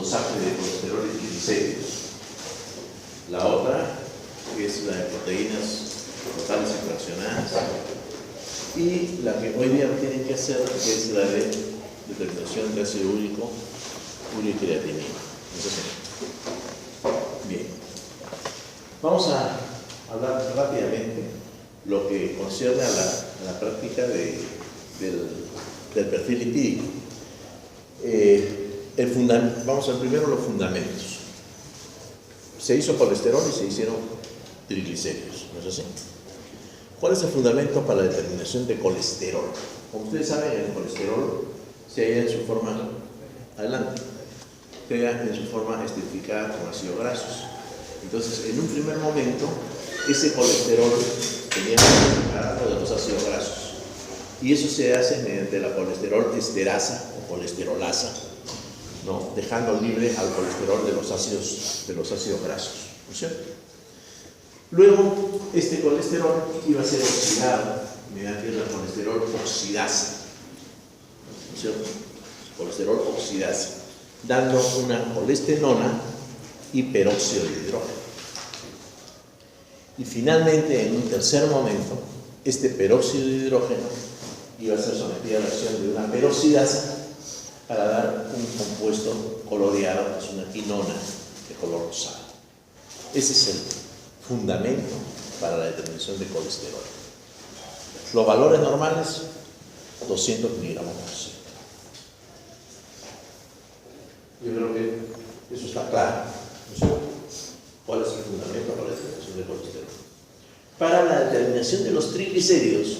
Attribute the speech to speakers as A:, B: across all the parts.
A: glosaje de colesterol y triglicéridos. La otra es la de proteínas totales y fraccionadas. Y la que hoy día tienen que hacer es la de determinación de ácido úrico, urea y creatinina. Bien. Vamos a hablar rápidamente lo que concierne a la práctica del perfil lipídico. Vamos a ver primero los fundamentos. Se hizo colesterol y se hicieron triglicéridos, ¿no es así? ¿Cuál es el fundamento para la determinación de colesterol? Como ustedes saben, el colesterol se halla en su forma, adelante, se halla en su forma esterificada con ácidos grasos. Entonces, en un primer momento, ese colesterol tenía que ser separado de los ácidos grasos. Y eso se hace mediante la colesterol esterasa o colesterolasa, ¿no? Dejando libre al colesterol de los ácidos grasos, ¿no es cierto? Luego, este colesterol iba a ser oxidado mediante la colesterol oxidasa, ¿no es cierto? Colesterol oxidasa, dando una colestenona y peróxido de hidrógeno. Y finalmente, en un tercer momento, este peróxido de hidrógeno iba a ser sometido a la acción de una peroxidasa para dar un compuesto coloreado, que es una quinona de color rosado. Ese es el fundamento para la determinación de colesterol. Los valores normales, 200 miligramos por ciento. Yo creo que eso está claro, ¿no es cierto? ¿Cuál es el fundamento para la determinación de colesterol? Para la determinación de los triglicéridos,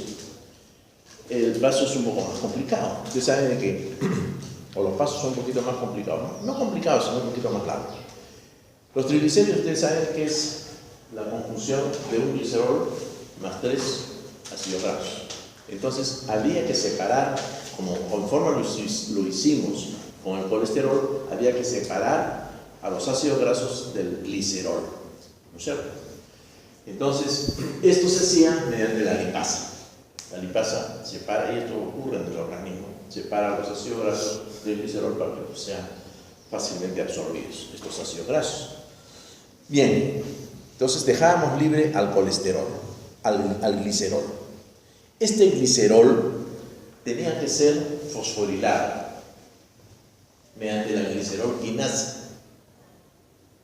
A: el paso es un poco más complicado. Ustedes saben que los pasos son un poquito más complicados, no complicados, sino un poquito más largos. Los triglicéridos, ustedes saben que es la conjunción de un glicerol más 3 ácidos grasos. Entonces, había que separar, conforme lo hicimos con el colesterol, había que separar a los ácidos grasos del glicerol, ¿no es cierto? Entonces, esto se hacía mediante la lipasa. La lipasa separa, y esto ocurre en el organismo, separa los ácidos grasos del glicerol para que sean fácilmente absorbidos, estos ácidos grasos. Bien, entonces dejábamos libre al colesterol, al glicerol. Este glicerol tenía que ser fosforilado mediante la glicerol quinasa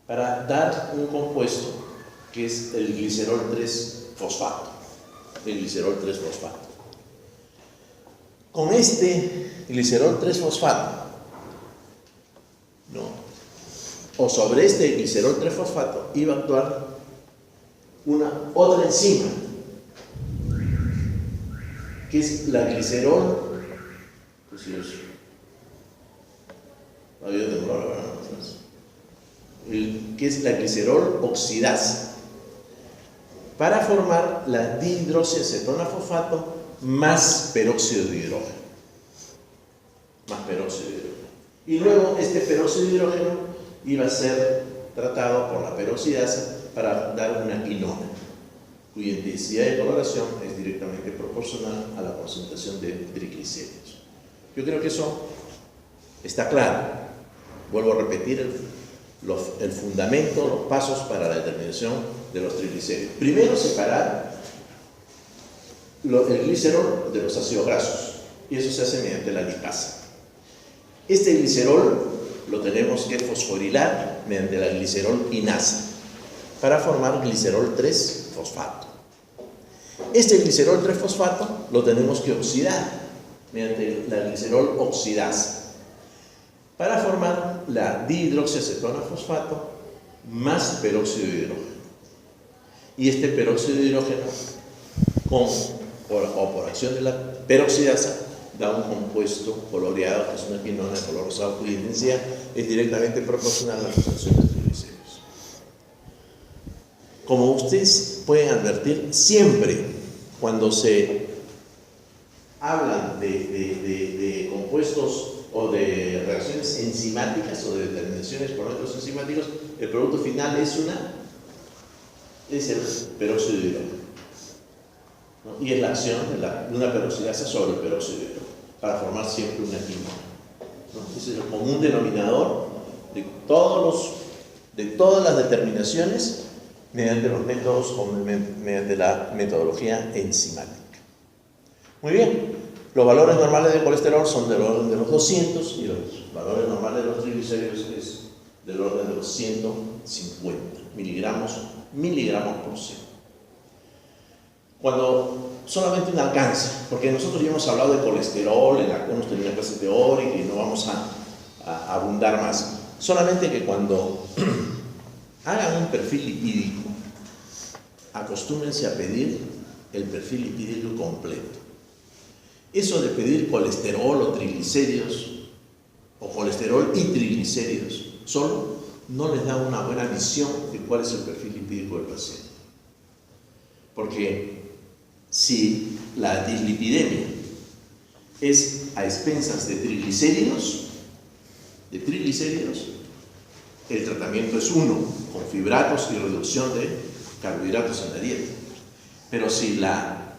A: para dar un compuesto que es el glicerol 3-fosfato. El glicerol 3-fosfato. Con este glicerol 3-fosfato, ¿no? O sobre este glicerol 3-fosfato iba a actuar otra enzima, que es la glicerol, que es la glicerol oxidasa, para formar la dihidroxiacetona fosfato más peróxido de hidrógeno. Y luego este peróxido de hidrógeno iba a ser tratado por la peroxidasa para dar una quinona, cuya intensidad de coloración es directamente proporcional a la concentración de triglicéridos. Yo creo que eso está claro. Vuelvo a repetir el fundamento, los pasos para la determinación de los triglicéridos. Primero, separar el glicerol de los ácidos grasos, y eso se hace mediante la lipasa. Este glicerol lo tenemos que fosforilar mediante la glicerol quinasa para formar glicerol 3-fosfato. Este glicerol 3-fosfato lo tenemos que oxidar mediante la glicerol oxidasa para formar la dihidroxiacetona fosfato más peróxido de hidrógeno. Y este peróxido de hidrógeno, por acción de la peroxidasa, da un compuesto coloreado, que es una quinona de color rosado, cuya intensidad es directamente proporcional a la concentración de triglicéridos. Como ustedes pueden advertir, siempre cuando se hablan de compuestos o de reacciones enzimáticas o de determinaciones por métodos enzimáticos, el producto final es el peróxido de hidrógeno, ¿no? Y es la acción de una peroxidasa sobre el peróxido de hidrógeno para formar siempre una quinona, ¿no? Ese es el común denominador de todas las determinaciones mediante los métodos o mediante la metodología enzimática. Muy bien, los valores normales de colesterol son del orden de los 200 y los valores normales de los triglicéridos es del orden de los 150 miligramos por ciento. Cuando solamente un alcance, porque nosotros ya hemos hablado de colesterol, en algunos tenemos clase teórica y no vamos a abundar más. Solamente que cuando hagan un perfil lipídico, acostúmense a pedir el perfil lipídico completo. Eso de pedir colesterol o triglicéridos, o colesterol y triglicéridos, solo no les da una buena visión de cuál es el perfil lipídico del paciente. Porque si la dislipidemia es a expensas de triglicéridos, el tratamiento es uno, con fibratos y reducción de carbohidratos en la dieta. Pero si la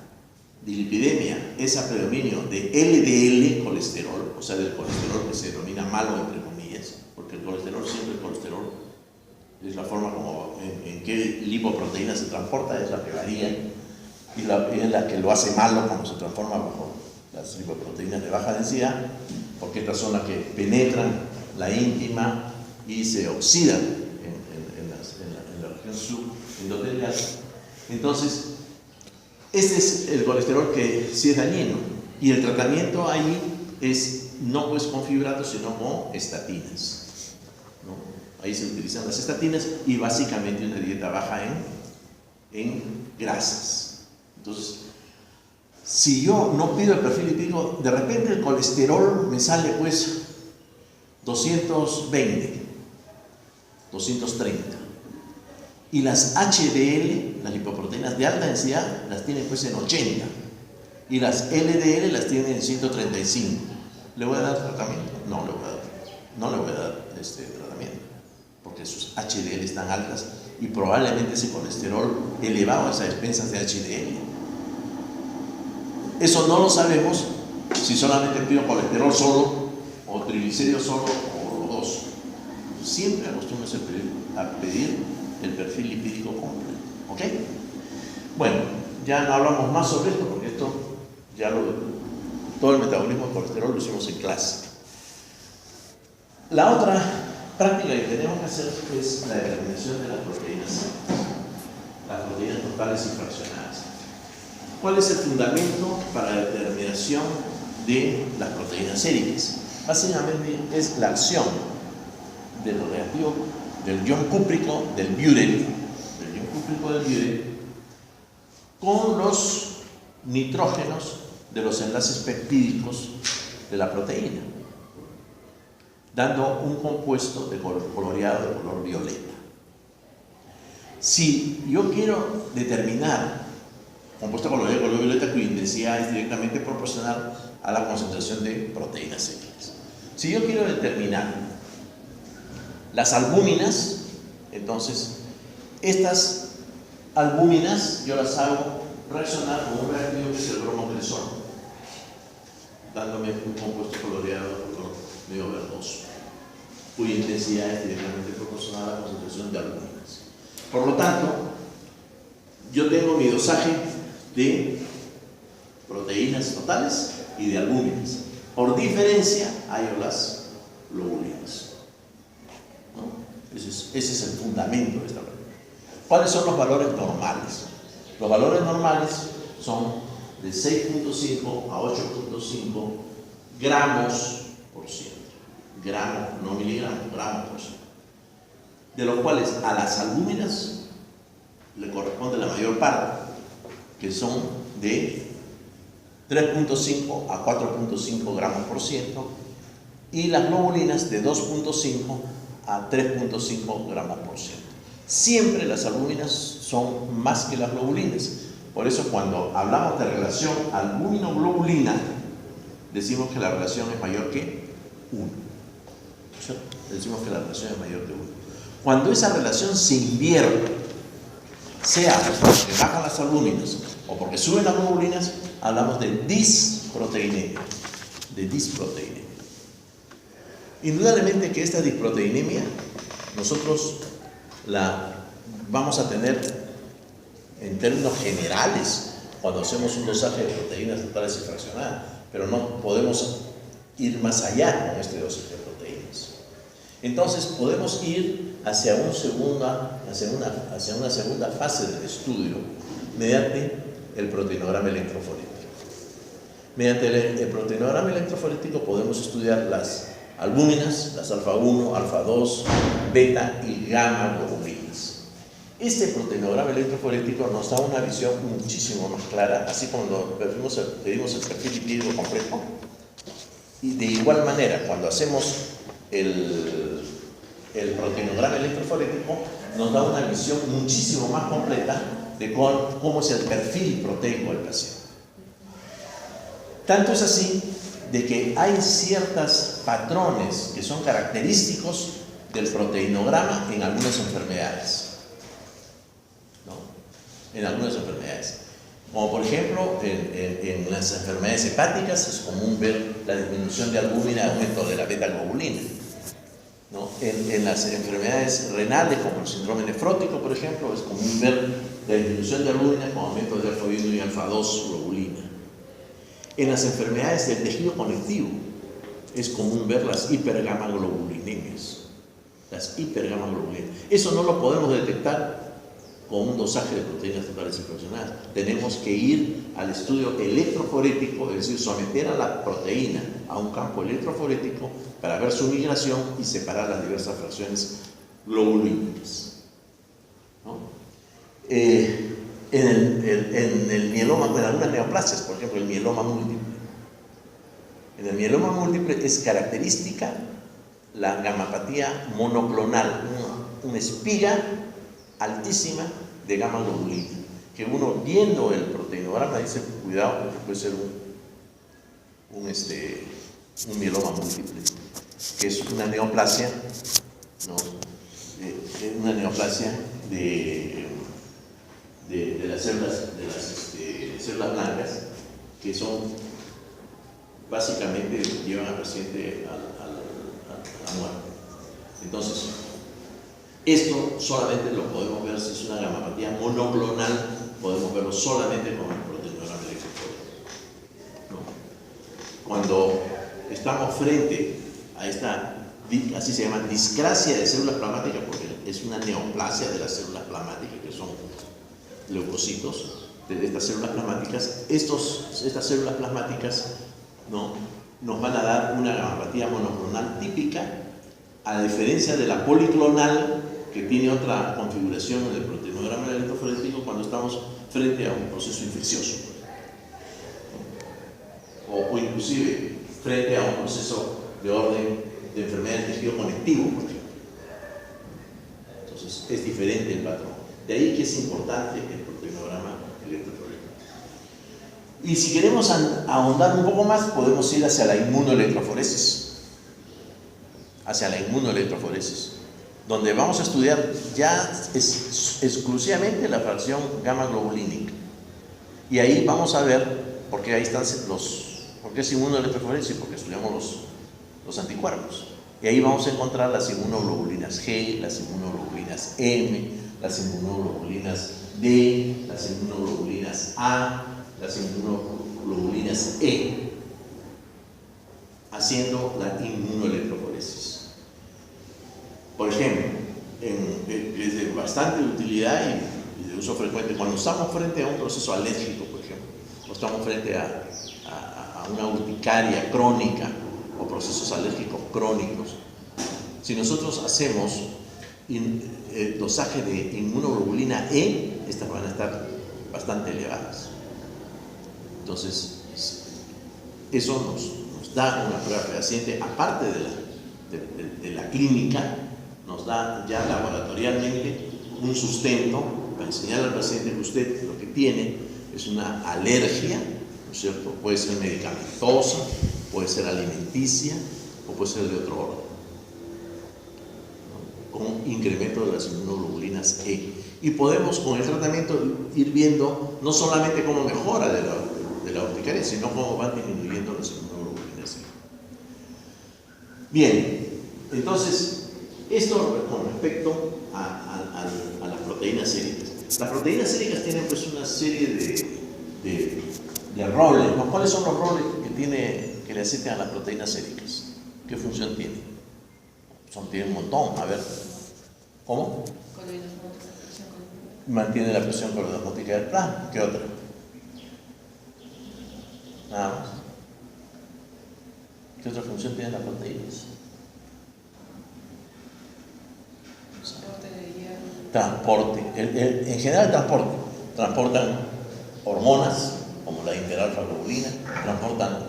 A: dislipidemia es a predominio de LDL colesterol, o sea, del colesterol que se denomina malo entre comillas, porque el colesterol siempre es colesterol, es la forma como en qué lipoproteína se transporta, es la que varía, y es la que lo hace malo cuando se transforma bajo las lipoproteínas de baja densidad, porque estas son las que penetran la íntima y se oxidan en la región subendotelial. Entonces, este es el colesterol que sí es dañino, y el tratamiento ahí es no pues con fibratos, sino con estatinas, ¿no? Ahí se utilizan las estatinas y básicamente una dieta baja en grasas. Entonces, si yo no pido el perfil lipídico, de repente el colesterol me sale pues 220, 230. Y las HDL, las lipoproteínas de alta densidad, las tienen pues en 80. Y las LDL las tienen en 135. ¿Le voy a dar tratamiento? No le voy a dar tratamiento, porque sus HDL están altas y probablemente ese colesterol elevado es a expensas de HDL. Eso no lo sabemos si solamente pido colesterol solo, o triglicéridos solo, o los dos. Siempre acostúmense a pedir el perfil lipídico completo. ¿Ok? Bueno, ya no hablamos más sobre esto, porque esto todo el metabolismo del colesterol lo hicimos en clase. La otra práctica que tenemos que hacer es la determinación de las proteínas totales y fraccionadas. ¿Cuál es el fundamento para la determinación de las proteínas séricas? Básicamente es la acción del reactivo del ion cúprico del biurel, con los nitrógenos de los enlaces peptídicos de la proteína, dando un compuesto de color coloreado de color violeta. Si yo quiero determinar compuesto coloreado de color violeta, cuya intensidad es directamente proporcional a la concentración de proteínas séricas. Si yo quiero determinar las albúminas, entonces estas albúminas yo las hago reaccionar con un reactivo que es el bromocresol, dándome un compuesto coloreado de color medio verdoso, cuya intensidad es directamente proporcional a la concentración de albúminas. Por lo tanto, yo tengo mi dosaje de proteínas totales y de albúminas. Por diferencia, hallo las globulinas, ¿no? Ese es el fundamento de esta pregunta. ¿Cuáles son los valores normales? Los valores normales son de 6.5 a 8.5 gramos por ciento. Gramos, no miligramos, gramos por ciento. De los cuales a las albúminas le corresponde la mayor parte, que son de 3.5 a 4.5 gramos por ciento, y las globulinas de 2.5 a 3.5 gramos por ciento. Siempre las albúminas son más que las globulinas. Por eso cuando hablamos de relación albúmino-globulina, decimos que la relación es mayor que 1. Decimos que la relación es mayor que 1. Cuando esa relación se invierte, sea porque bajan las albúminas o porque suben las globulinas, hablamos de disproteinemia. Indudablemente que esta disproteinemia nosotros la vamos a tener en términos generales cuando hacemos un dosaje de proteínas totales y fraccionadas, pero no podemos ir más allá con este dosaje de proteínas. Entonces podemos ir hacia una segunda fase del estudio mediante el proteinograma electroforético. Mediante el proteinograma electroforético podemos estudiar las albúminas, las alfa 1, alfa 2, beta y gamma globulinas. Este proteinograma electroforético nos da una visión muchísimo más clara, así como pedimos el perfil lipídico completo. Y de igual manera, cuando hacemos el proteinograma electroforético, nos da una visión muchísimo más completa de cómo es el perfil proteico del paciente. Tanto es así de que hay ciertos patrones que son característicos del proteinograma en algunas enfermedades. En algunas enfermedades. Como por ejemplo, en las enfermedades hepáticas es común ver la disminución de albúmina, aumento de la beta-globulina. ¿No? En las enfermedades renales, como el síndrome nefrótico, por ejemplo, es común ver la disminución de albúmina con aumento de alfa 1 y alfa 2 globulina. En las enfermedades del tejido conectivo es común ver las hipergamaglobulinemias. Las hipergamaglobulinemias. Eso no lo podemos detectar con un dosaje de proteínas totales y fraccionadas. Tenemos que ir al estudio electroforético, es decir, someter a la proteína a un campo electroforético para ver su migración y separar las diversas fracciones globulínicas. ¿No? En el mieloma, en algunas neoplasias, por ejemplo, el mieloma múltiple. En el mieloma múltiple es característica la gamapatía monoclonal, una espiga altísima de gamma globulina, que uno viendo el proteinograma dice, cuidado, porque puede ser un mieloma múltiple, que es una neoplasia, ¿no? Una neoplasia de las células blancas, que son básicamente llevan al paciente a la muerte. Entonces, esto solamente lo podemos ver si es una gamapatía monoclonal, podemos verlo solamente con el proteinograma electroforético. ¿No? Cuando estamos frente a esta, así se llama, discrasia de células plasmáticas, porque es una neoplasia de las células plasmáticas, que son leucocitos de estas células plasmáticas, estas células plasmáticas, ¿no?, nos van a dar una gamapatía monoclonal típica, a diferencia de la policlonal, que tiene otra configuración en el proteinograma electroforético cuando estamos frente a un proceso infeccioso, o inclusive frente a un proceso de orden de enfermedad del tejido conectivo, por ejemplo. Entonces es diferente el patrón. De ahí que es importante el proteinograma electroforético. Y si queremos ahondar un poco más, podemos ir hacia la inmunoelectroforesis. Donde vamos a estudiar ya exclusivamente la fracción gamma globulínica. Y ahí vamos a ver, porque ahí están porque es inmunoelectroforesis, porque estudiamos los anticuerpos. Y ahí vamos a encontrar las inmunoglobulinas G, las inmunoglobulinas M, las inmunoglobulinas D, las inmunoglobulinas A, las inmunoglobulinas E, haciendo la inmunoelectroforesis. Por ejemplo, es de bastante utilidad y de uso frecuente cuando estamos frente a un proceso alérgico, por ejemplo, o estamos frente a una urticaria crónica o procesos alérgicos crónicos. Si nosotros hacemos dosaje de inmunoglobulina E, estas van a estar bastante elevadas. Entonces, eso nos da una prueba fehaciente, aparte de la clínica, nos da ya laboratorialmente un sustento para enseñar al paciente que usted lo que tiene es una alergia, ¿no es cierto? Puede ser medicamentosa, puede ser alimenticia o puede ser de otro orden, ¿no?, con incremento de las inmunoglobulinas E. Y podemos con el tratamiento ir viendo no solamente cómo mejora de la urticaria, sino cómo van disminuyendo las inmunoglobulinas E. Bien. Entonces, esto con respecto a las proteínas séricas. Las proteínas séricas tienen pues una serie de roles, ¿no? ¿Cuáles son los roles que le asignan a las proteínas séricas? ¿Qué función tienen? Tienen un montón, a ver. ¿Cómo? Mantiene la presión coledosmótica del plasma. ¿Qué otra? Nada más. ¿Qué otra función tienen las proteínas? Transporte. En general transporte. Transportan hormonas, como la interalfa-globulina, transportan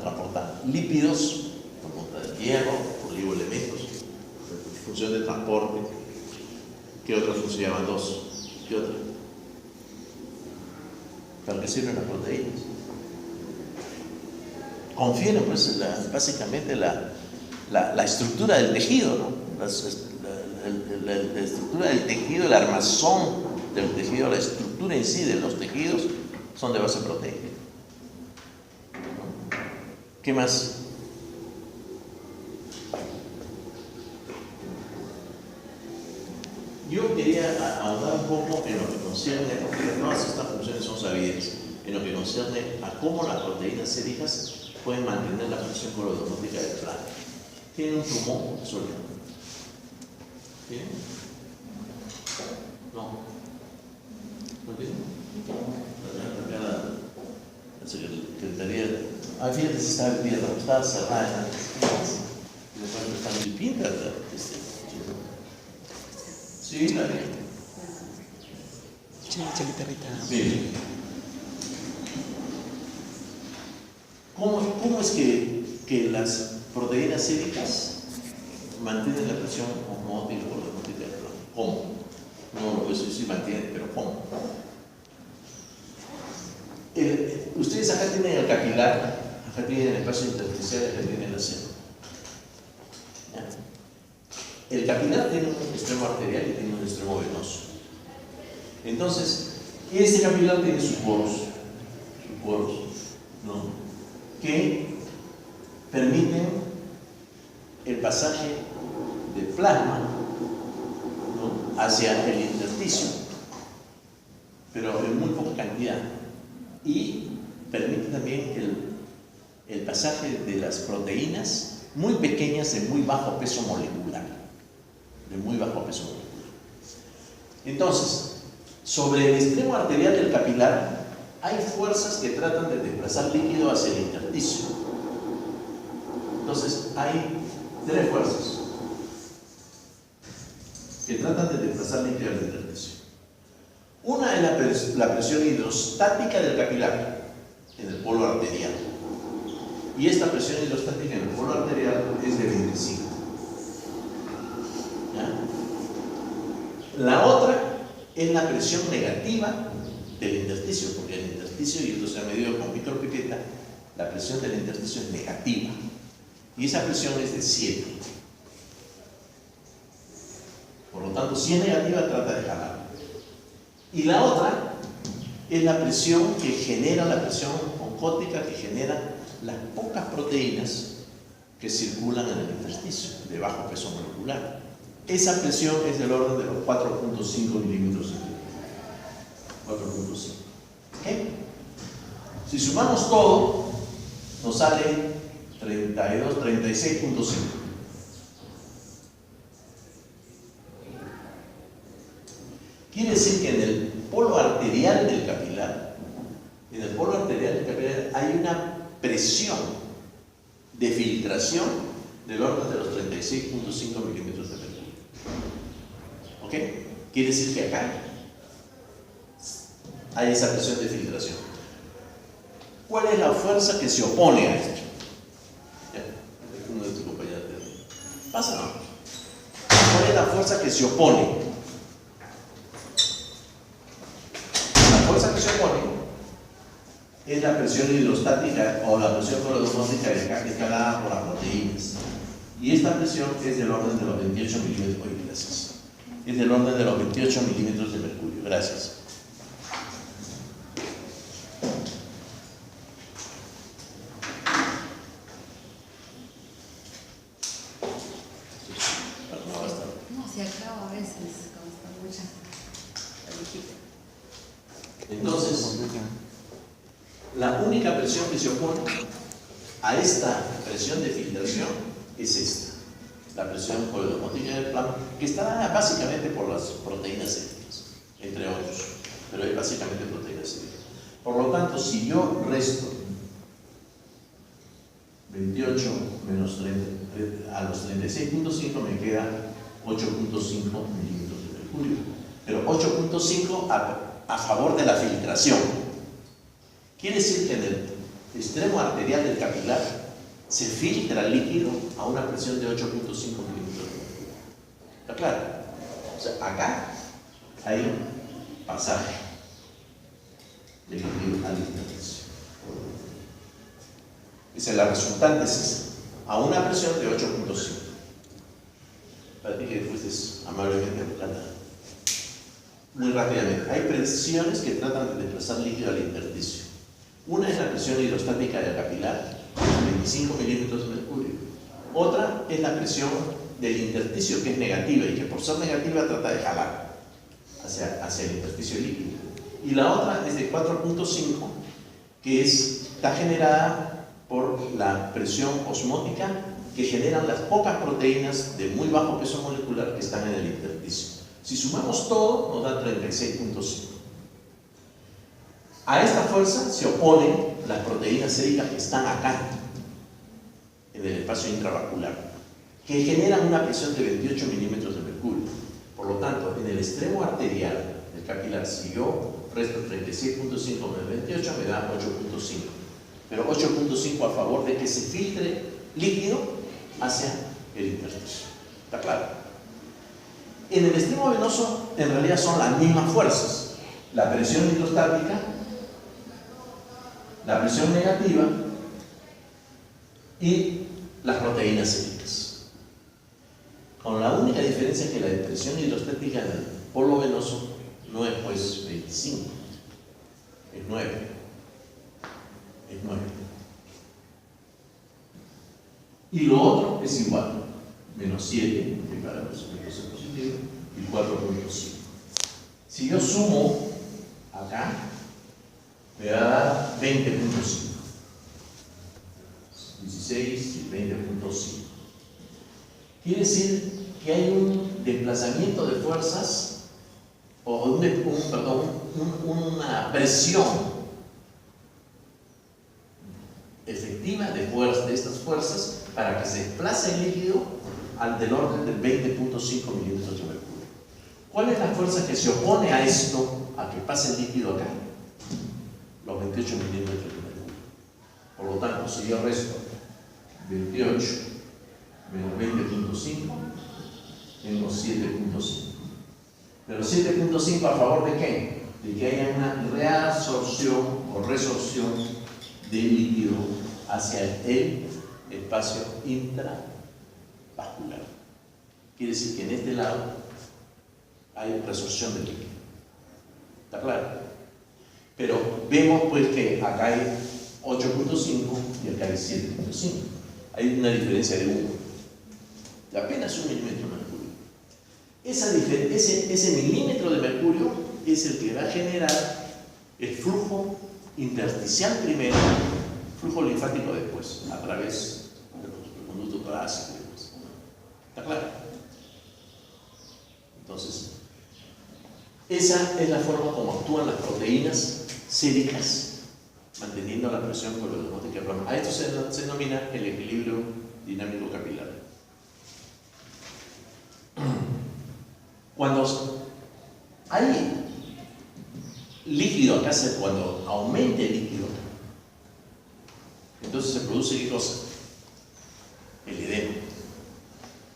A: lípidos, por contra del hierro, por oligoelementos, función de transporte. ¿Qué otra función? Se llaman dos. ¿Qué otra? ¿Para qué sirven las proteínas? Confieren pues básicamente la estructura del tejido, ¿no? La estructura del tejido, el armazón del tejido, la estructura en sí de los tejidos son de base proteica. ¿Qué más? Yo quería ahondar un poco en lo que concierne, porque todas estas funciones son sabidas, en lo que concierne a cómo las proteínas séricas pueden mantener la presión coledosmótica del plasma. ¿Tienen un pulmón sólido? ¿Tienen? No. ¿No tienen? La secretaría. Fíjate si estaba viendo, estaba cerrada. Y después están muy pintas. Sí, la vi. Sí. ¿Cómo es que las proteínas séricas mantienen la presión osmótica o coledosmótica del plasma? ¿Cómo? No, eso sí mantienen, pero ¿cómo? Ustedes acá tienen el capilar, acá tienen el espacio intersticial, acá tienen la seno. El capilar tiene un extremo arterial y tiene un extremo venoso. Entonces, este capilar tiene sus poros, ¿no? Que permiten el pasaje de plasma, ¿no? Hacia el intersticio, pero en muy poca cantidad. Y permite también el pasaje de las proteínas muy pequeñas de muy bajo peso molecular. Entonces, sobre el extremo arterial del capilar hay fuerzas que tratan de desplazar líquido hacia el intersticio. Entonces, hay tres fuerzas que tratan de desplazar líquido al intersticio. Una es la presión hidrostática del capilar en el polo arterial. Y esta presión hidrostática en el polo arterial es de 25. ¿Ya? La otra es la presión negativa del intersticio, porque el intersticio, y esto se ha medido con micropipeta, la presión del intersticio es negativa. Y esa presión es de 7. Por lo tanto, si es negativa, trata de jalar. Y la otra es la presión que genera, la presión oncótica que genera las pocas proteínas que circulan en el intersticio de bajo peso molecular. Esa presión es del orden de los 4.5 milímetros de mercurio. 4.5. ¿Okay? Si sumamos todo, nos sale 36.5. Quiere decir que en el polo arterial del capilar, hay una presión de filtración del orden de los 36.5 milímetros de mercurio. ¿Ok? Quiere decir que acá hay esa presión de filtración. ¿Cuál es la fuerza que se opone a esto? Uno de tus compañeros pasa, ¿no? ¿Cuál es la fuerza que se opone? La fuerza que se opone es la presión hidrostática o la presión coledosmótica que está dada por las proteínas. Y esta presión es del orden de los 28 milímetros. Oye, gracias. Es del orden de los 28 milímetros de mercurio. Gracias.
B: se acaba a veces cuando está mucha la viejita.
A: Entonces, la única presión que se opone a esta presión de filtración es esta, la presión coledosmótica del plasma, que está dada básicamente por las proteínas célicas, entre otros, pero es básicamente proteínas célicas. Por lo tanto, si yo resto 28 menos 30, a los 36.5 me queda 8.5 milímetros de mercurio, pero 8.5 a favor de la filtración. Quiere decir que en el extremo arterial del capilar se filtra el líquido a una presión de 8.5 milímetros de mercurio. ¿Está claro? O sea, acá hay un pasaje de líquido al intersticio. Esa es la resultante, es esa, a una presión de 8.5. Para ti que fuiste amablemente buscando muy rápidamente. Hay presiones que tratan de desplazar líquido al intersticio. Una es la presión hidrostática del capilar, 25 milímetros de mercurio. Otra es la presión del intersticio, que es negativa y que por ser negativa trata de jalar hacia el intersticio líquido. Y la otra es de 4.5, que está generada por la presión osmótica que generan las pocas proteínas de muy bajo peso molecular que están en el intersticio. Si sumamos todo, nos da 36.5. A esta fuerza se oponen las proteínas séricas que están acá, en el espacio intravascular, que generan una presión de 28 milímetros de mercurio. Por lo tanto, en el extremo arterial del capilar, si yo resto 36.5 menos 28, me da 8.5. Pero 8.5 a favor de que se filtre líquido hacia el intersticio. ¿Está claro? En el extremo venoso, en realidad son las mismas fuerzas. La presión hidrostática, la presión negativa y las proteínas séricas. Con la única diferencia que la presión hidrostática en el polo venoso no es pues 25, es 9. Es 9. Y lo otro es igual, menos 7, que para los efectos positivos, y 4.5. Si yo sumo acá, me va a dar 20.5. 16 y 20.5. Quiere decir que hay un desplazamiento de fuerzas, o una presión efectiva de estas fuerzas para que se desplace el líquido al del orden del 20.5 milímetros de mercurio. ¿Cuál es la fuerza que se opone a esto, a que pase el líquido acá? Los 28 milímetros de mercurio. Por lo tanto, si yo resto 28 menos 20.5, tengo 7.5. Pero 7.5 a favor de qué? De que haya una reabsorción o resorción de líquido hacia el espacio intravascular. Quiere decir que en este lado hay resorción de líquido. ¿Está claro? Pero vemos pues que acá hay 8.5 y acá hay 7.5. Hay una diferencia de 1. De apenas 1 milímetro de mercurio. Ese milímetro de mercurio es el que va a generar el flujo intersticial primero, flujo linfático después, a través del conducto torácico. ¿Está claro? Entonces, esa es la forma como actúan las proteínas séricas, manteniendo la presión coledosmótica del plasma. A esto se denomina el equilibrio dinámico capilar. Cuando hay líquido acá, cuando aumente el líquido, entonces se produce ¿qué cosa? El edema.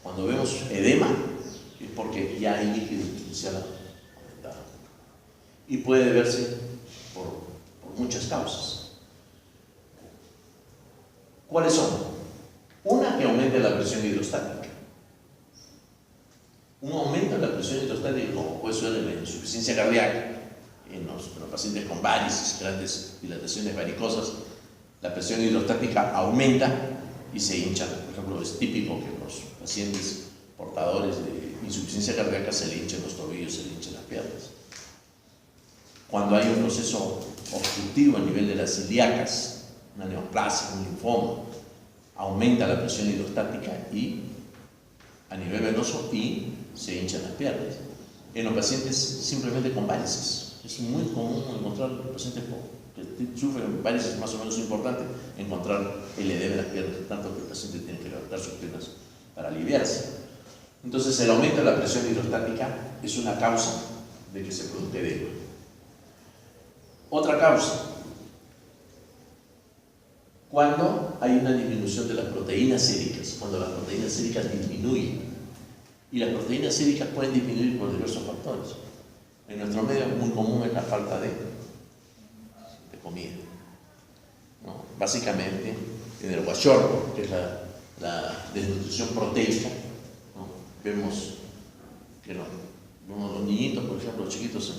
A: Cuando vemos edema es porque ya hay líquido intersticial aumentado. Y puede deberse por muchas causas. ¿Cuáles son? Una, que aumente la presión hidrostática. Un aumento en la presión hidrostática, como puede ser en la insuficiencia cardíaca, en los pacientes con varices, grandes dilataciones varicosas, la presión hidrostática aumenta y se hincha. Por ejemplo, es típico que los pacientes portadores de insuficiencia cardíaca se le hinchan los tobillos, se le hinchan las piernas. Cuando hay un proceso obstructivo a nivel de las ilíacas, una neoplasia, un linfoma, aumenta la presión hidrostática y a nivel venoso y se hinchan las piernas. En los pacientes simplemente con varices, es muy común encontrar pacientes que sufren varices más o menos importantes, encontrar el edema en las piernas, tanto que el paciente tiene que levantar sus piernas para aliviarse. Entonces el aumento de la presión hidrostática es una causa de que se produzca edema. Otra causa, cuando hay una disminución de las proteínas séricas, cuando las proteínas séricas disminuyen. Y las proteínas séricas pueden disminuir por diversos factores. En nuestro medio muy común es la falta de comida, ¿no? Básicamente en el kwashiorkor, que es la desnutrición proteica, ¿no? Vemos que los niñitos, por ejemplo, los chiquitos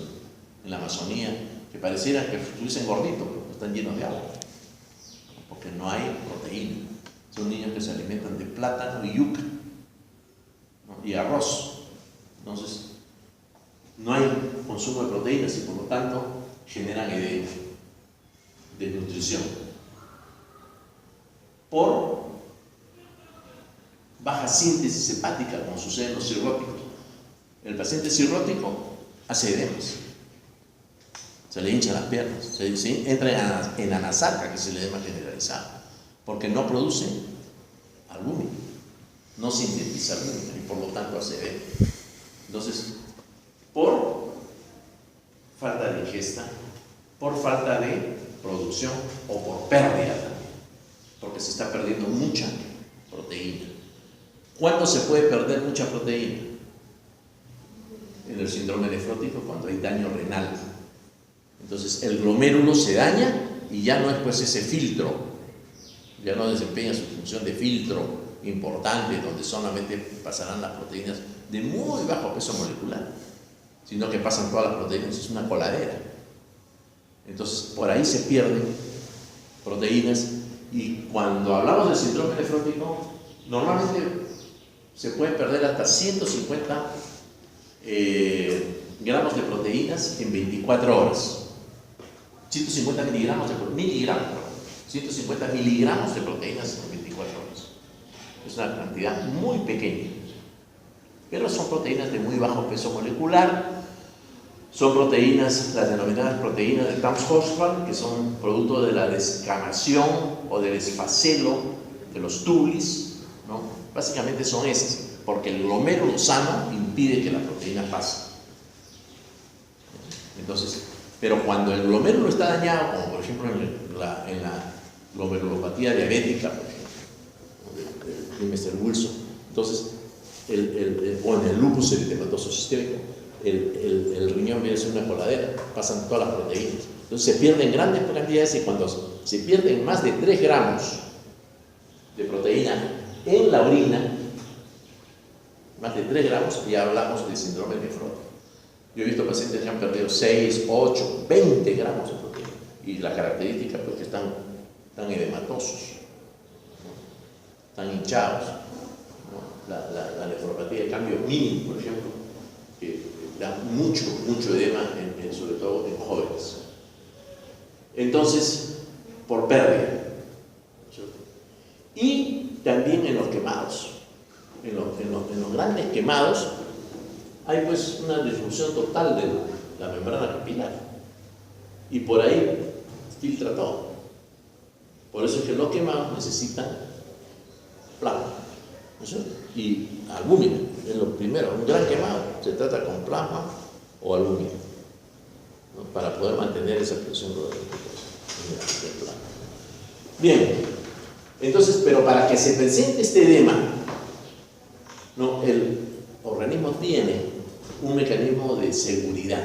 A: en la Amazonía, que parecieran que estuviesen gorditos, porque están llenos de agua, ¿no? Porque no hay proteína. Son niños que se alimentan de plátano y yuca, ¿no? Y arroz. Entonces no hay consumo de proteínas y por lo tanto generan edema, desnutrición, por baja síntesis hepática, como sucede en los cirróticos. El paciente cirrótico hace edemas, se le hinchan las piernas, entra en anasaca, que es el edema generalizado, porque no produce albúmina, no sintetiza albúmina y por lo tanto hace edema. Entonces, por falta de ingesta, por falta de producción o por pérdida también, porque se está perdiendo mucha proteína. ¿Cuándo se puede perder mucha proteína? En el síndrome nefrótico, cuando hay daño renal. Entonces el glomérulo se daña y ya no es pues ese filtro, ya no desempeña su función de filtro importante donde solamente pasarán las proteínas de muy bajo peso molecular, sino que pasan todas las proteínas, es una coladera. Entonces por ahí se pierden proteínas y cuando hablamos del síndrome nefrótico normalmente se pueden perder hasta 150 gramos de proteínas en 24 horas. 150 miligramos de proteínas en 24 horas. Es una cantidad muy pequeña, pero son proteínas de muy bajo peso molecular. Son proteínas, las denominadas proteínas de Townes-Hochfeld, que son producto de la descamación o del esfacelo de los tubulis, ¿no? Básicamente son esas, porque el glomérulo sano impide que la proteína pase. Entonces, pero cuando el glomérulo está dañado, como por ejemplo en la glomerulopatía diabética, por ejemplo, de Mr. Wilson, entonces, o en el lupus eritematoso sistémico, el riñón viene a ser una coladera, pasan todas las proteínas. Entonces se pierden grandes cantidades y cuando se pierden más de 3 gramos de proteína en la orina, más de 3 gramos, ya hablamos de síndrome nefrótico. Yo he visto pacientes que han perdido 6, 8, 20 gramos de proteína y la característica pues que están edematosos, ¿no? Están hinchados, ¿no? La nefropatía de cambio mínimo, por ejemplo, que da mucho edema, sobre todo en jóvenes. Entonces, por pérdida. Y también en los quemados. En los grandes quemados hay pues una disfunción total de la membrana capilar. Y por ahí filtra todo. Por eso es que los quemados necesitan plasma, ¿no es cierto? Y albúmina, es lo primero. Un gran quemado se trata con plasma o albúmina, ¿no? Para poder mantener esa presión del plasma. Bien, entonces, pero para que se presente este edema, ¿no? El organismo tiene un mecanismo de seguridad.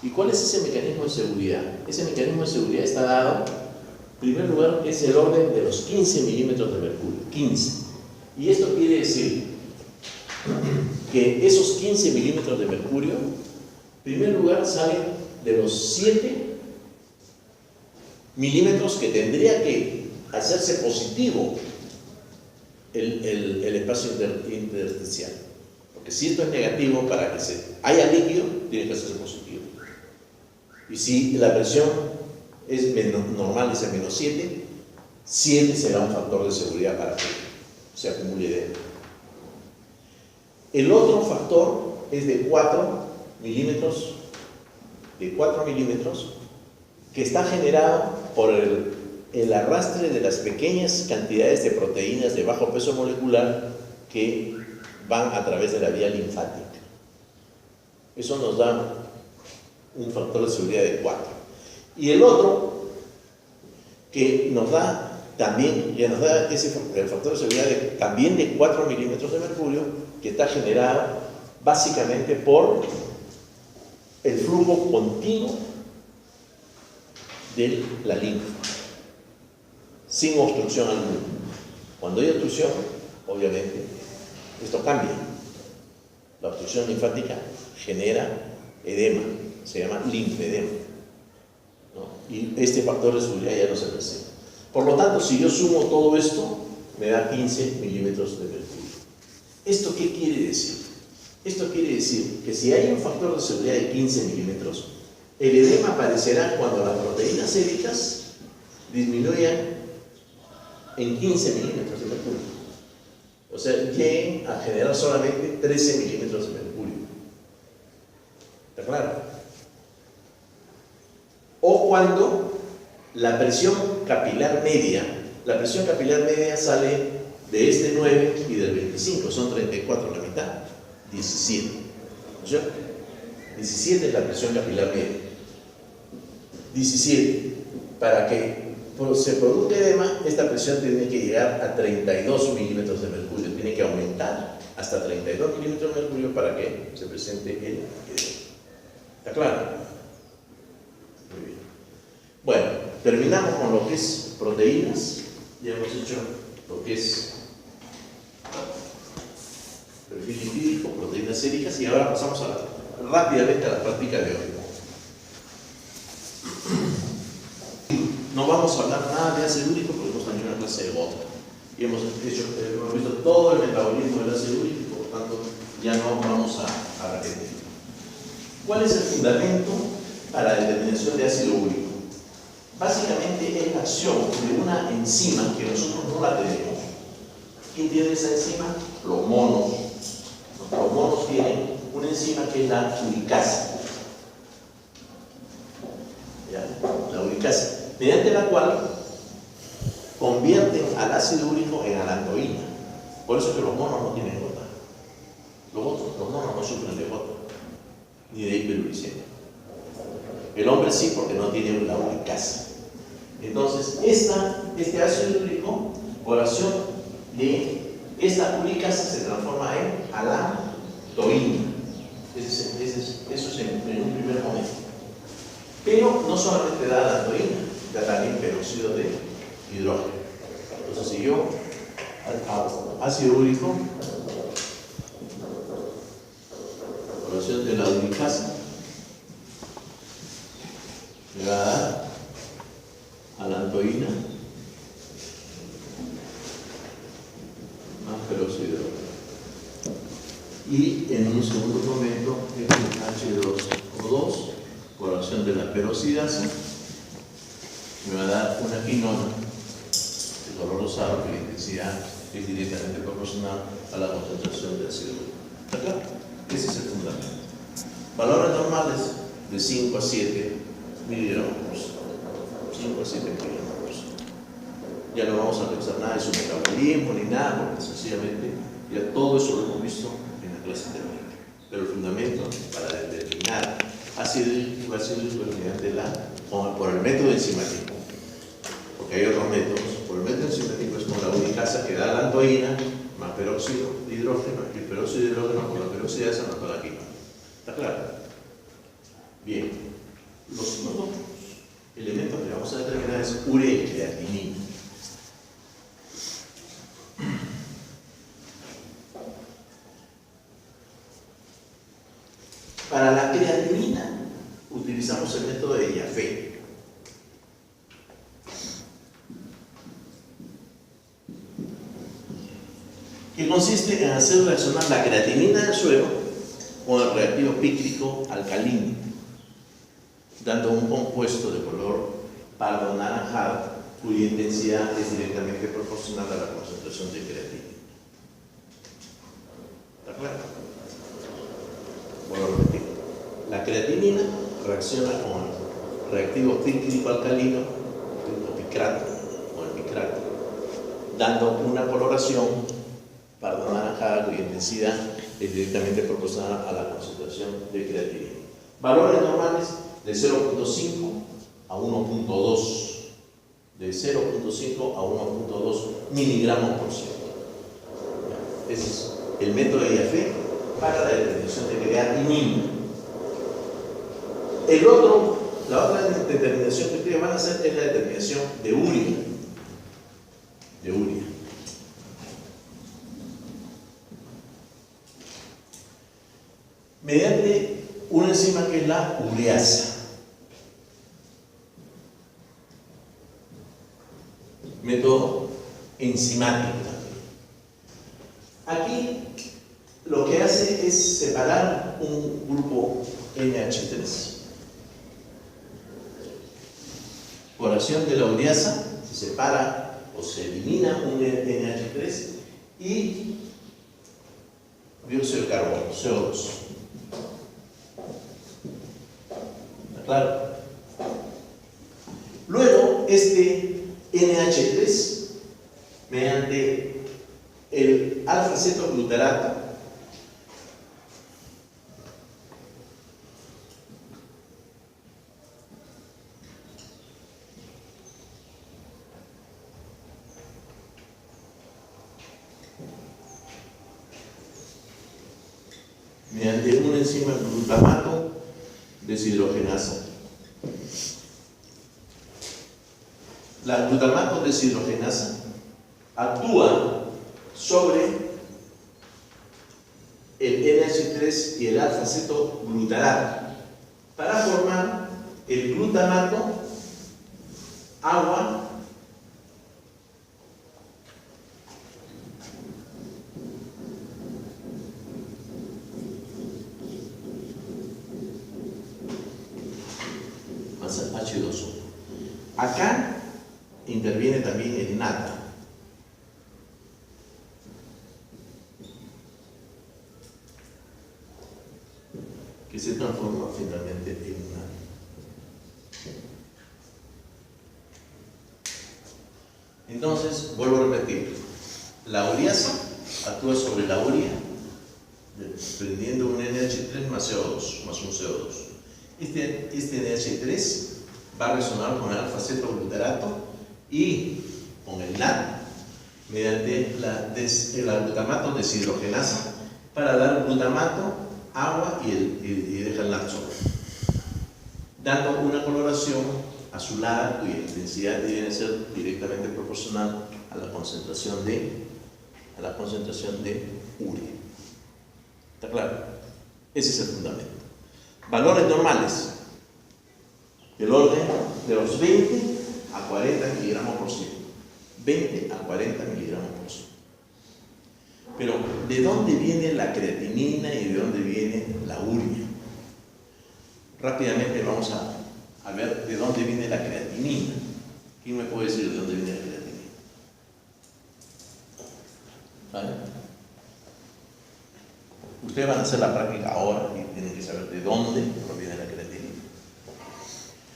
A: ¿Y cuál es ese mecanismo de seguridad? Ese mecanismo de seguridad está dado, en primer lugar, es el orden de los 15 milímetros de mercurio, 15. Y esto quiere decir que esos 15 milímetros de mercurio, en primer lugar, salen de los 7 milímetros que tendría que hacerse positivo el espacio intersticial. Porque si esto es negativo, para que haya líquido, tiene que ser positivo. Y si la presión es normal, es a menos 7, 7 será un factor de seguridad para que se acumule edema. El otro factor es de 4 milímetros, que está generado por el arrastre de las pequeñas cantidades de proteínas de bajo peso molecular que van a través de la vía linfática. Eso nos da un factor de seguridad de 4. Y el otro, que nos da también, el factor de seguridad también de 4 milímetros de mercurio, que está generado básicamente por el flujo continuo de la linfa, sin obstrucción alguna. Cuando hay obstrucción, obviamente, esto cambia. La obstrucción linfática genera edema, se llama linfedema, ¿no? Y este factor de seguridad ya no se presenta. Por lo tanto, si yo sumo todo esto, me da 15 milímetros de mercurio. ¿Esto qué quiere decir? Esto quiere decir que si hay un factor de seguridad de 15 milímetros, el edema aparecerá cuando las proteínas séricas disminuyan en 15 milímetros de mercurio. O sea, lleguen a generar solamente 13 milímetros de mercurio. ¿Está claro? O cuando la presión capilar media sale de este 9 y del 25, son 34 la mitad, 17. ¿No es cierto? 17 es la presión capilar media. 17. Para que se produzca edema, esta presión tiene que llegar a 32 milímetros de mercurio, tiene que aumentar hasta 32 milímetros de mercurio para que se presente el edema. ¿Está claro? Muy bien. Bueno, terminamos con lo que es proteínas. Ya hemos hecho lo que es perfil lipídico, proteínas séricas, y ahora pasamos rápidamente a la práctica de hoy. No vamos a hablar nada de ácido úrico porque hemos tenido una clase de gota y hemos visto todo el metabolismo del ácido úrico, por lo tanto ya no vamos a repetir. ¿Cuál es el fundamento para la determinación de ácido úrico? Básicamente es la acción de una enzima que nosotros no la tenemos. ¿Quién tiene esa enzima? Los monos. Los monos tienen una enzima que es la uricasa. ¿Ya? La uricasa, mediante la cual convierten al ácido úrico en alantoína. Por eso es que los monos no tienen gota. Los monos no sufren de gota, ni de hiperuricemia. El hombre sí, porque no tiene la uricasa. Entonces, este ácido úrico, por acción de esta uricasa, se transforma en alantoína. Eso es en un primer momento. Pero no solamente da alantoína, da también peróxido de hidrógeno. Entonces, si yo ácido úrico, por acción de la uricasa, me va a dar alantoína más peróxido de hidrógeno. Y en un segundo momento, el H2O2, por acción de la peroxidasa, me va a dar una quinona de color rosado, que la intensidad es directamente proporcional a la concentración de ácido úrico. ¿Está claro? Ese es el fundamento. Valores normales de 5 a 7 miligramos por segundo. 5 a 7 miligramos por segundo. Ya no vamos a revisar nada de su metabolismo ni nada, porque sencillamente ya todo eso lo hemos visto en la clase teórica. Pero el fundamento para determinar ácido úrico mediante por el método enzimático, porque hay otros métodos. Por el método enzimático es con la uricasa, que da alantoína más peróxido de hidrógeno, y el peróxido de hidrógeno con la peroxidasa nos da la quinona. ¿Está claro? Bien. Los otros elementos que vamos a determinar es urea y creatinina. Para la creatinina utilizamos el método de Jaffe. ¿Qué que consiste en hacer reaccionar la creatinina del suelo con el reactivo pícrico alcalino, dando un compuesto de color pardo anaranjado cuya intensidad es directamente proporcional a la concentración de creatina. ¿Está claro? Vuelvo a repetir. La creatinina reacciona con el reactivo pícrico alcalino, o picrato, dando una coloración pardo anaranjada cuya intensidad es directamente proporcional a la concentración de creatinina. Valores normales de 0.5 a 1.2, de 0.5 a 1.2 miligramos por ciento. Ese es el método de IAFE para la determinación de creatinina. La otra determinación que ustedes van a hacer es la determinación de urea. Mediante una enzima que es la ureasa. Método enzimático también. Aquí lo que hace es separar un grupo NH3. Por acción de la ureasa se separa o se elimina un NH3 y dióxido de carbono, CO2. ¿Está claro? Luego, este NH3, mediante el alfa-cetoglutarato, mediante una enzima glutamato deshidrogenasa. La glutamato deshidrogenasa actúa sobre el NH3 y el alfa-cetoglutarato para formar el glutamato, agua más H2O. Acá interviene también el nata. Que se transforma finalmente en nata. Entonces, vuelvo a repetir, la ureasa actúa sobre la urea, prendiendo un NH3 más CO2, más un CO2. Este NH3 va a resonar con el alfa-cetoglutarato y con el NAD mediante el glutamato deshidrogenasa para dar glutamato, agua y deja el NAD solo, dando una coloración azulada cuya intensidad debe ser directamente proporcional a la concentración de urea. ¿Está claro? Ese es el fundamento. Valores normales del orden de los 20 a 40 miligramos por ciento. 20 a 40 miligramos por ciento. Pero, ¿de dónde viene la creatinina y de dónde viene la urea? Rápidamente vamos a ver de dónde viene la creatinina. ¿Quién me puede decir de dónde viene la creatinina? ¿Vale? Ustedes van a hacer la práctica ahora y tienen que saber de dónde proviene la creatinina.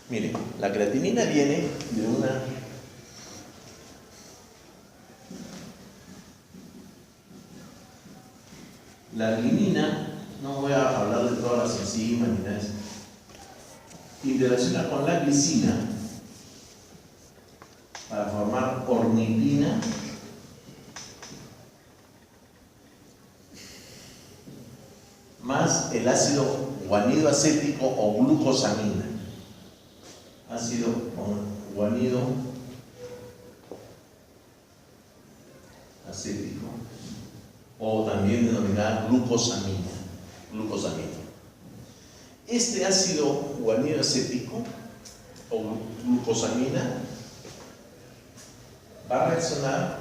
A: Miren, la creatinina viene de una la arginina, no voy a hablar de todas las enzimas ni nada de eso, interacciona con la glicina para formar ornitina más el ácido guanido acético o glucosamina. Ácido guanido acético o también denominada glucosamina. Este ácido guanido acético o glucosamina va a reaccionar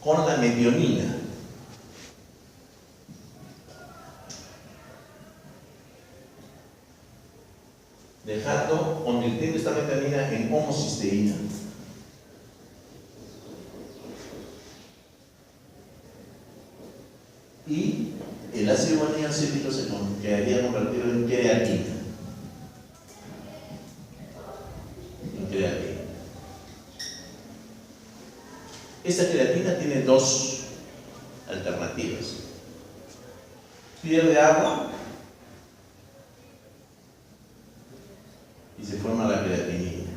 A: con la metionina. Convirtiendo esta metionina en homocisteína. Y el ácido guanidinoacético se quedaría convertido en creatina. Esta creatina tiene dos alternativas. Pierde agua y se forma la creatinina.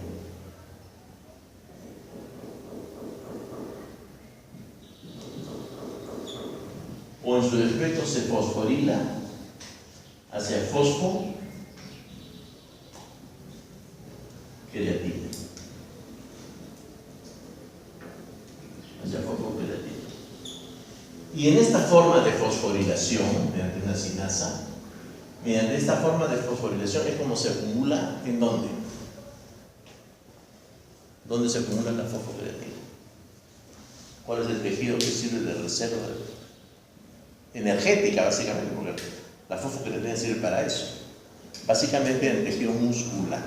A: O en su defecto se fosforila hacia fosfo creatina. Hacia fosfocreatina. Y en esta forma de fosforilación, mediante una sinasa, mediante esta forma de fosforilación es como se acumula, ¿en dónde? ¿Dónde se acumula la fosfocreatina? ¿Cuál es el tejido que sirve de reserva energética, básicamente? Porque la fosfocreatina sirve para eso. Básicamente en el tejido muscular,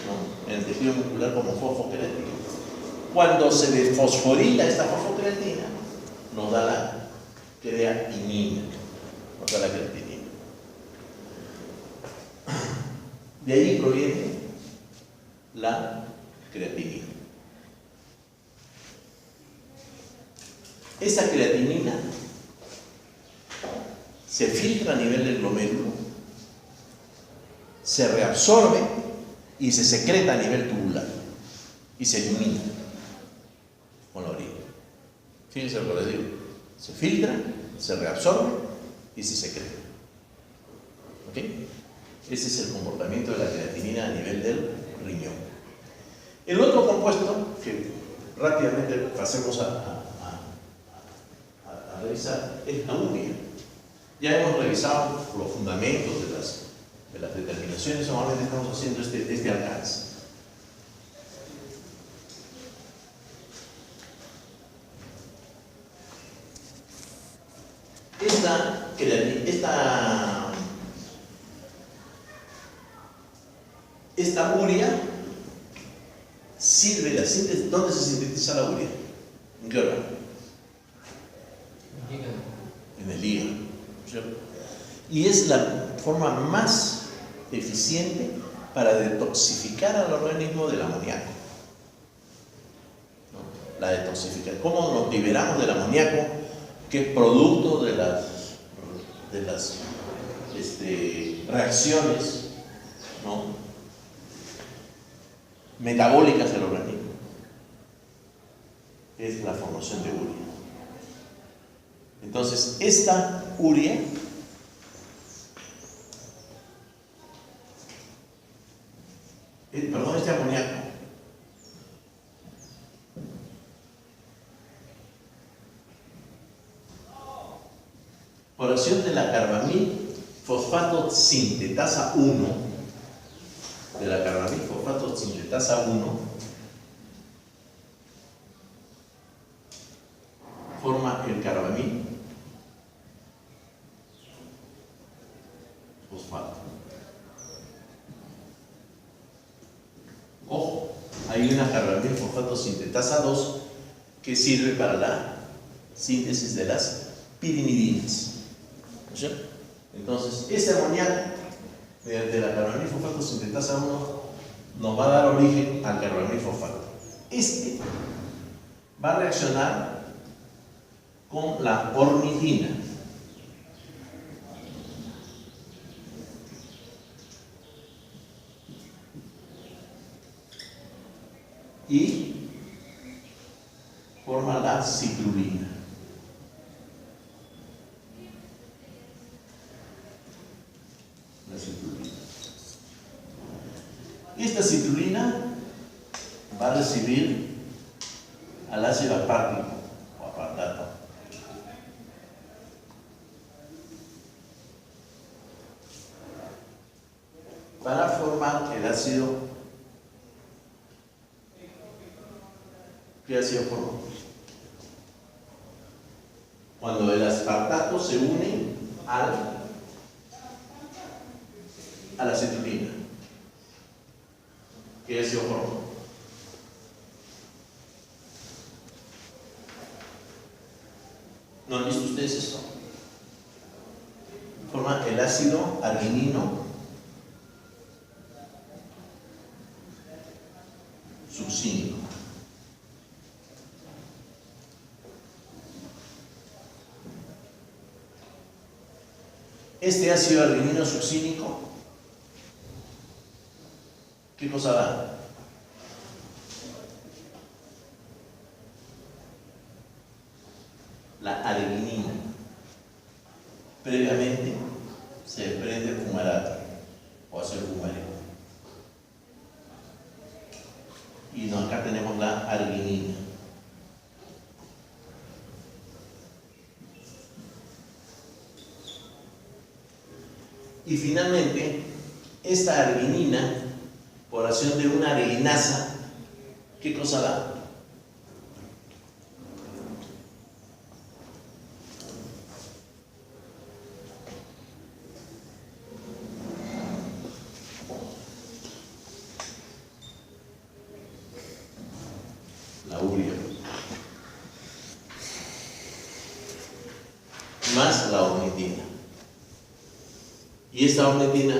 A: ¿no? En el tejido muscular como fosfocreatina. Cuando se desfosforila esta fosfocreatina, nos da la creatinina. Nos da la creatinina. De ahí proviene la creatinina. Esa creatinina se filtra a nivel del glomérulo, se reabsorbe y se secreta a nivel tubular y se elimina con la orina. Fíjense lo que les digo: se filtra, se reabsorbe y se secreta. ¿Ok? Ese es el comportamiento de la creatinina a nivel del riñón. El otro compuesto que rápidamente pasemos a revisar es la urea. Ya hemos revisado los fundamentos de las determinaciones, normalmente estamos haciendo este alcance. Esta urea sirve la síntesis. ¿Dónde se sintetiza la urea? ¿En qué órgano? En el hígado, ¿cierto? Y es la forma más eficiente para detoxificar al organismo del amoníaco, ¿no? La detoxificación. ¿Cómo nos liberamos del amoníaco? Que es producto de las reacciones, ¿no?, metabólicas del organismo. Es la formación de urea. Entonces, esta urea este amoníaco por acción de la carbamil fosfato sintetasa 1, de la carbamil fosfato sintetasa 1, forma el carbamil fosfato. Ojo, hay una carbamil fosfato sintetasa 2 que sirve para la síntesis de las pirimidinas. ¿Sí? Entonces, ese amoníaco, mediante la carbamil fosfato sintetasa 1, nos va a dar origen al carbamil fosfato. Este va a reaccionar con la ornitina. Y forma la citrulina. La citrulina. Y esta citrulina va a recibir al ácido apártico o apartato. Para formar el ácido. ¿Qué ácido formamos? Cuando el aspartato se une a la acetilina, que es ácido forma. ¿No han visto ustedes esto? Forma el ácido arginino succínico. Este ácido arginino succínico, ¿qué cosa da? La arginina. Previamente se prende fumarato o hacer fumareo. Y no, acá tenemos la arginina. Y finalmente, esta arginina, por acción de una arginasa, ¿qué cosa da? La urea. Más la ornitina. Y esta ornitina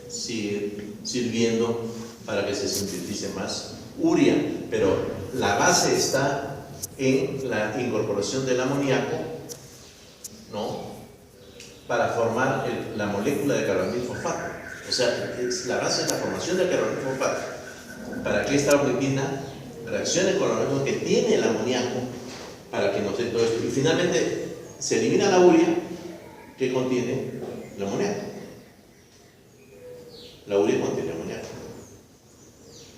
A: sigue sirviendo para que se sintetice más urea, pero la base está en la incorporación del amoníaco, ¿no?, para formar la molécula de carbamida fosfato. O sea, la base es la formación del carbamida fosfato, para que esta ornitina reaccione con lo mismo que tiene el amoníaco para que nos dé todo esto. Y finalmente se elimina la urea que contiene el amoníaco. La urea contiene amoníaco.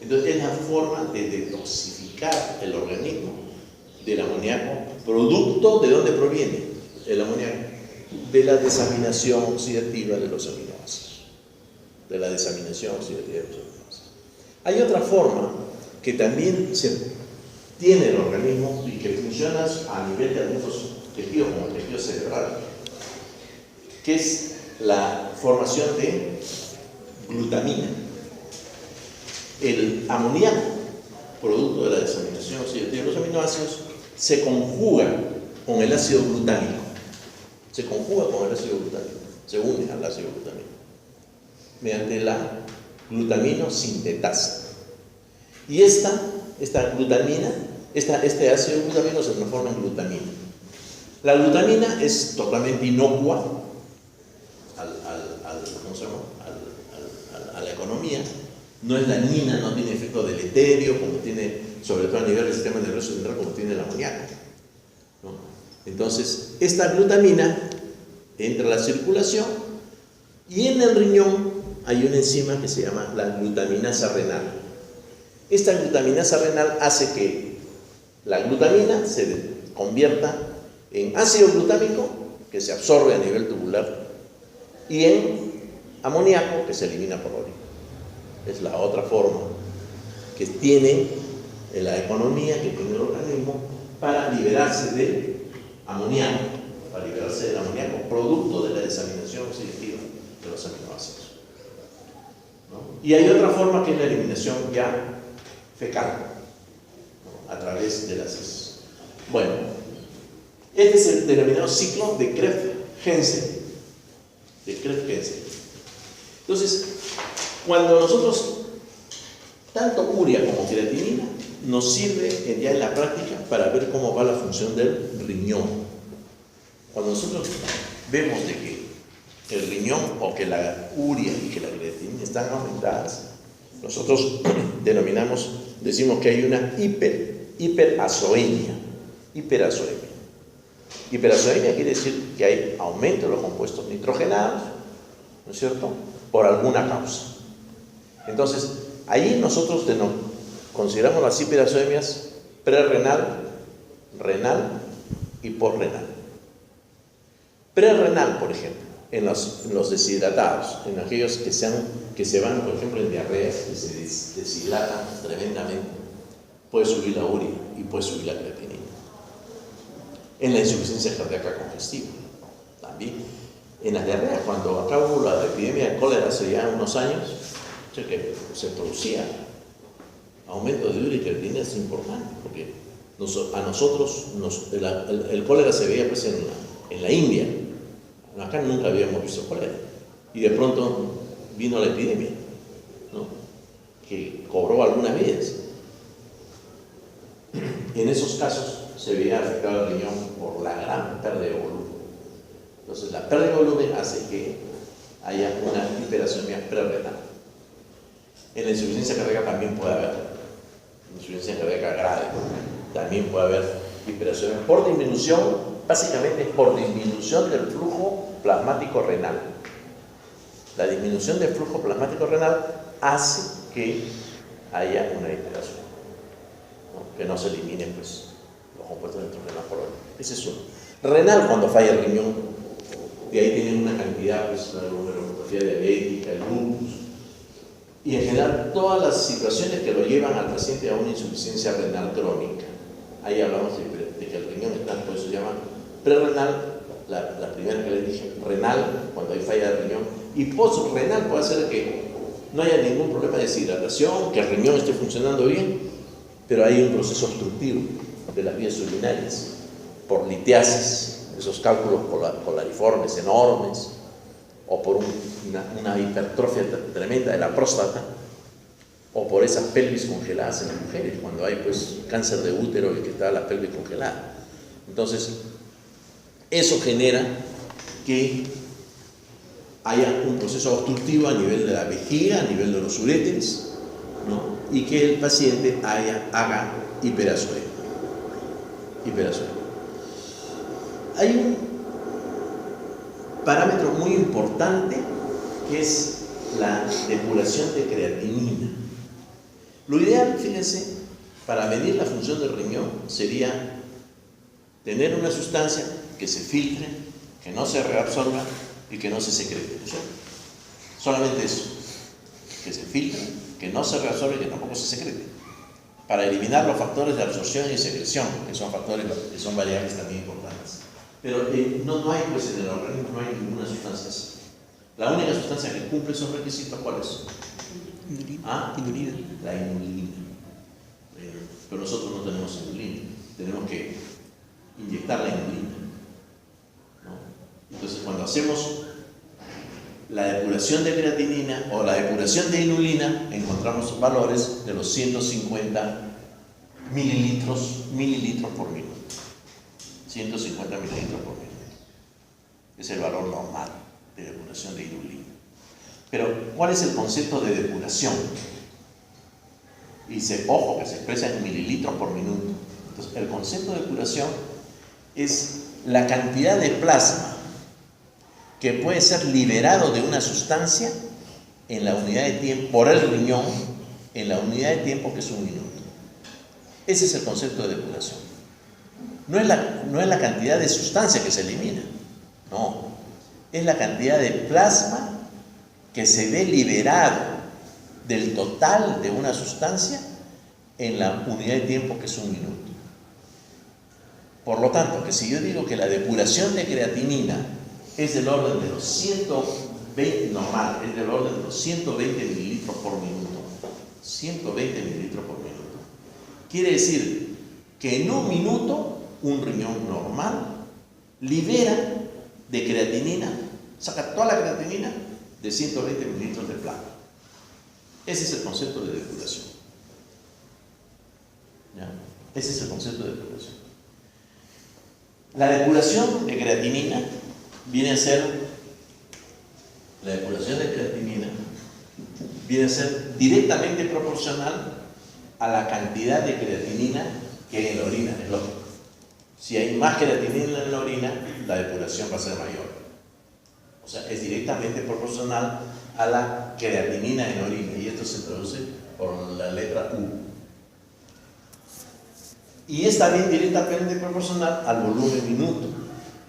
A: Entonces es la forma de detoxificar el organismo del amoníaco, producto de dónde proviene el amoníaco, de la desaminación oxidativa de los aminoácidos. De la desaminación oxidativa de los aminoácidos. Hay otra forma que también se tiene el organismo y que funciona a nivel de algunos tejidos, como el tejido cerebral, que es la formación de glutamina. El amoníaco, producto de la desaminación oxidativa de los aminoácidos, se conjuga con el ácido glutámico. Se conjuga con el ácido glutámico, se une al ácido glutámico mediante la glutaminosintasa. Y esta glutamina, este ácido glutamino se transforma en glutamina. La glutamina es totalmente inocua a la economía. No es dañina, no tiene efecto deleterio como tiene, sobre todo a nivel del sistema nervioso central, como tiene el amoníaco, ¿no? Entonces, esta glutamina entra a la circulación y en el riñón hay una enzima que se llama la glutaminasa renal. Esta glutaminasa renal hace que la glutamina se convierta en ácido glutámico, que se absorbe a nivel tubular, y en amoníaco, que se elimina por orina. Es la otra forma que tiene la economía, que tiene el organismo, para liberarse del amoníaco, producto de la desaminación oxidativa de los aminoácidos, ¿no? Y hay otra forma que es la eliminación ya fecal, ¿no?, a través de las heces. Bueno, este es el denominado ciclo de Krebs-Gensen. Entonces, cuando nosotros, tanto urea como creatinina, nos sirve ya en la práctica para ver cómo va la función del riñón. Cuando nosotros vemos de que el riñón o que la urea y que la creatinina están aumentadas, nosotros decimos que hay una hiperazoemia. Hiperazoemia quiere decir que hay aumento de los compuestos nitrogenados, ¿no es cierto?, por alguna causa. Entonces, allí nosotros consideramos las hiperazoemias prerrenal, renal y posrenal. Prerrenal, por ejemplo, en los deshidratados, en aquellos que se van, por ejemplo, en diarreas, que se deshidratan tremendamente, puede subir la urea y puede subir la creatinina. En la insuficiencia cardíaca congestiva, también. En las diarreas, cuando acabó la epidemia de cólera hace ya unos años, que se producía aumento de urea y creatinina es importante, porque a nosotros el cólera se veía pues en la India. Acá nunca habíamos visto cólera. Y de pronto vino la epidemia, ¿no?, que cobró algunas vidas. En esos casos se veía afectado el riñón por la gran pérdida de volumen. Entonces, la pérdida de volumen hace que haya una hiperacemia prerrenal. En la insuficiencia cardíaca también puede haber, insuficiencia cardíaca grave, también puede haber hiperacemia por disminución, básicamente por disminución del flujo plasmático renal. La disminución del flujo plasmático renal hace que haya una hiperacemia, ¿no?, que no se eliminen pues los compuestos dentro del renal por orden. Ese es uno. Renal, cuando falla el riñón, de ahí tienen una cantidad, pues, la neuropatía diabética, el lupus, y en general todas las situaciones que lo llevan al paciente a una insuficiencia renal crónica. Ahí hablamos de que el riñón está, por eso se llama prerrenal, la primera que les dije, renal, cuando hay falla del riñón, y postrenal puede ser que no haya ningún problema de deshidratación, que el riñón esté funcionando bien, pero hay un proceso obstructivo de las vías urinarias por litiasis, esos cálculos polariformes enormes, o por una hipertrofia tremenda de la próstata, o por esas pelvis congeladas en las mujeres, cuando hay pues cáncer de útero y que está la pelvis congelada. Entonces, eso genera que haya un proceso obstructivo a nivel de la vejiga, a nivel de los uréteres, ¿no?, y que el paciente haga hiperacemia. Hay un parámetro muy importante que es la depuración de creatinina. Lo ideal, fíjense, para medir la función del riñón sería tener una sustancia que se filtre, que no se reabsorba y que no se secrete, ¿no? Solamente eso, que se filtre, que no se reabsorbe y que tampoco se secrete, para eliminar los factores de absorción y secreción, que son factores que son variables también importantes. Pero no hay, pues en el organismo no hay ninguna sustancia así. La única sustancia que cumple esos requisitos, ¿cuál es? Inulina. La inulina. Pero nosotros no tenemos inulina, tenemos que inyectar la inulina, ¿no? Entonces, cuando hacemos la depuración de creatinina o la depuración de inulina, encontramos valores de los 150 mililitros por minuto. 150 mililitros por minuto. Es el valor normal de depuración de inulina. Pero, ¿cuál es el concepto de depuración? Dice, ojo, que se expresa en mililitros por minuto. Entonces, el concepto de depuración es la cantidad de plasma que puede ser liberado de una sustancia en la unidad de tiempo, por el riñón, en la unidad de tiempo que es un minuto. Ese es el concepto de depuración. No es la cantidad de sustancia que se elimina, no, es la cantidad de plasma que se ve liberado del total de una sustancia en la unidad de tiempo que es un minuto. Por lo tanto, que si yo digo que la depuración de creatinina es del orden de los 120, normal, es del orden de los 120 mililitros por minuto, 120 mililitros por minuto, quiere decir que en un minuto un riñón normal libera de creatinina, saca toda la creatinina de 120 mililitros de plasma. Ese es el concepto de depuración. ¿Ya? Ese es el concepto de depuración. La depuración de creatinina viene a ser directamente proporcional a la cantidad de creatinina que hay en la orina, es lógico. Si hay más creatinina en la orina, la depuración va a ser mayor. O sea, es directamente proporcional a la creatinina en la orina, y esto se traduce por la letra U. Y es también directamente proporcional al volumen minuto.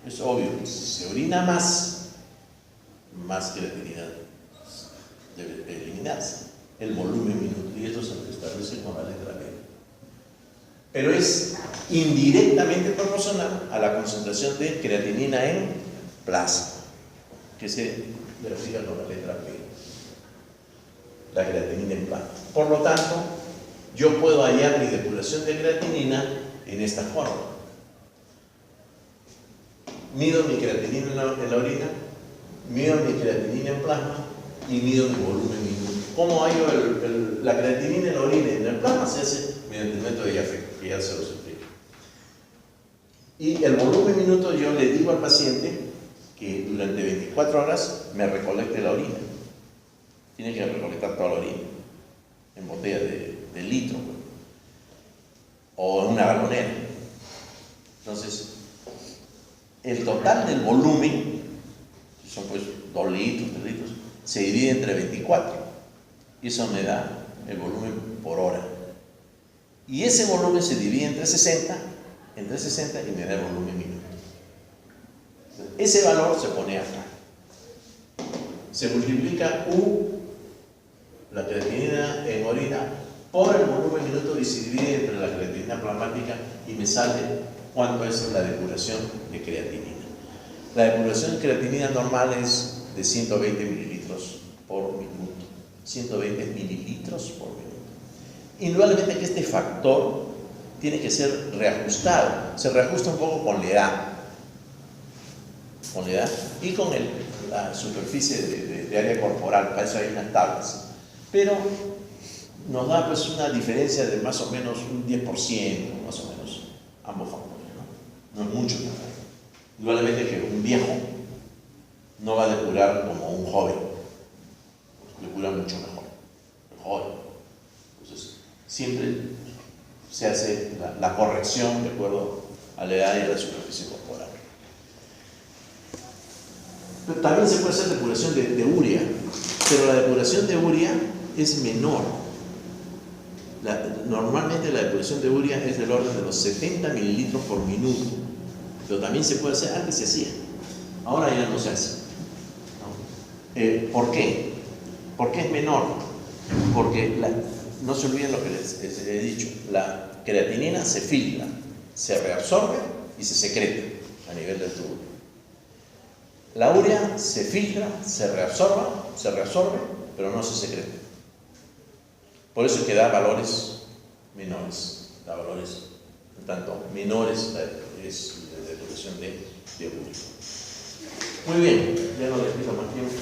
A: Es obvio que si se orina más creatinina debe eliminarse, el volumen minuto, y esto se establece con la letra B. pero es indirectamente proporcional a la concentración de creatinina en plasma, que se grafica con la letra P, la creatinina en plasma. Por lo tanto, yo puedo hallar mi depuración de creatinina en esta forma. Mido mi creatinina en la orina, mido mi creatinina en plasma y mido mi volumen minuto. ¿Cómo hallo la creatinina en la orina y en el plasma? Se hace mediante el método de Jaffe, que ya se los explico. Y el volumen minuto yo le digo al paciente que durante 24 horas me recolecte la orina. Tiene que recolectar toda la orina en botella de litro, pues, o en una galonera. Entonces, el total del volumen, que son pues 2 litros, 3 litros, se divide entre 24 y eso me da el volumen por hora. Y ese volumen se divide entre 60 y me da el volumen minuto. Ese valor se pone acá. Se multiplica la creatinina en orina, por el volumen minuto y se divide entre la creatinina plasmática y me sale cuánto es la depuración de creatinina. La depuración de creatinina normal es de 120 mililitros por minuto. 120 mililitros por minuto. Indudablemente que este factor tiene que ser reajustado. Se reajusta un poco con la edad. Con la edad y con la superficie de área corporal. Para eso hay unas tablas. Pero nos da pues una diferencia de más o menos un 10%, más o menos, ambos factores, ¿no? No es mucho. Indudablemente que un viejo no va a depurar como un joven, depura mucho mejor, el joven. Entonces, siempre se hace la corrección de acuerdo a la edad y a la superficie corporal. Pero también se puede hacer depuración de urea, pero la depuración de urea es menor. Normalmente la depuración de urea es del orden de los 70 mililitros por minuto, pero también se puede hacer, antes se hacía, ahora ya no se hace, ¿no? ¿Por qué? ¿Por qué es menor? Porque no se olviden lo que les he dicho, la creatinina se filtra, se reabsorbe y se secreta a nivel del tubo. La urea se filtra, se reabsorbe, pero no se secreta. Por eso es que da valores menores, da valores un tanto menores es la depuración de urea. Muy bien, ya no les pido más tiempo.